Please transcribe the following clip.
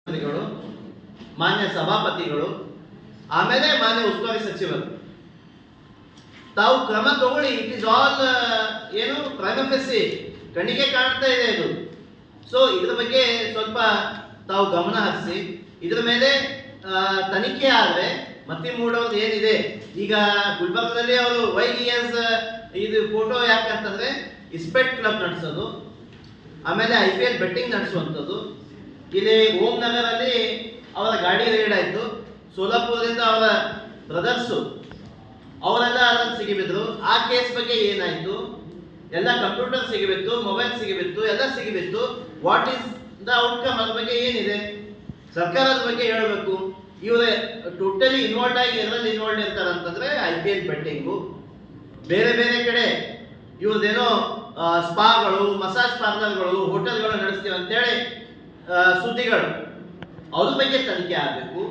ಮಂತ್ರಿಗಳು, ಮಾನ್ಯ ಸಭಾಪತಿಗಳು, ಆಮೇಲೆ ಮಾನ್ಯ ಉಸ್ತುವಾರಿ ಸಚಿವರು ತಾವು ಕ್ರಮ ತಗೊಳ್ಳಿ. ಇಟ್ ಇಸ್ ಆಲ್ ಏನು ಪ್ರೈಮಫೆಸಿ ಕಣ್ಣಿಗೆ ಕಾಣ್ತಾ ಇದೆ ಇದು. ಸೊ ಇದ್ರ ಬಗ್ಗೆ ಸ್ವಲ್ಪ ತಾವು ಗಮನ ಹರಿಸಿ ಇದ್ರ ಮೇಲೆ ತನಿಖೆ ಆದರೆ ಮತ್ತೆ ಮೂಡೋದು ಏನಿದೆ. ಈಗ ಗುಲ್ಬರ್ಗದಲ್ಲಿ ಅವರು YES ಇದು ಫೋಟೋ ಯಾಕಂತಂದ್ರೆ ಇಸ್ಪೆಟ್ ಕ್ಲಬ್ ನಡೆಸೋದು, ಆಮೇಲೆ IPL ಬೆಟ್ಟಿಂಗ್ ನಡೆಸುವಂಥದ್ದು. ಇಲ್ಲಿ ಓಂ ನಗರಲ್ಲಿ ಅವರ ಗಾಡಿ ರೇಡ್ ಆಯಿತು. ಸೋಲಾಪುರದಿಂದ ಅವರ ಬ್ರದರ್ಸು ಅವರೆಲ್ಲ ಅದನ್ನು ಸಿಗಿಬಿದ್ರು. ಆ ಕೇಸ್ ಬಗ್ಗೆ ಏನಾಯಿತು? ಎಲ್ಲ ಕಂಪ್ಯೂಟರ್ ಸಿಗಿಬಿತ್ತು, ಮೊಬೈಲ್ ಸಿಗಿಬಿತ್ತು, ಎಲ್ಲ ಸಿಗಿಬಿತ್ತು. What is the outcome? ಅದ್ರ ಬಗ್ಗೆ ಏನಿದೆ? ಸರ್ಕಾರದ ಬಗ್ಗೆ ಹೇಳಬೇಕು. ಇವರೇ ಟೋಟಲಿ ಇನ್ವಾಲ್ವ್ ಆಗಿ ಎಲ್ಲರಲ್ಲಿ ಇನ್ವಾಲ್ವ್ ಇರ್ತಾರೆ ಅಂತಂದ್ರೆ IPL ಬೆಟ್ಟಿಂಗು, ಬೇರೆ ಬೇರೆ ಕಡೆ ಇವ್ರದ್ದೇನೋ ಸ್ಪಾಗಳು, ಮಸಾಜ್ ಪಾರ್ಲರ್ಗಳು, ಹೋಟೆಲ್ಗಳು ನಡೆಸ್ತೀವಿ ಅಂತೇಳಿ ಸುದ್ದಿಗಳು, ಅದ್ರ ಬಗ್ಗೆ ತನಿಖೆ ಆಗಬೇಕು.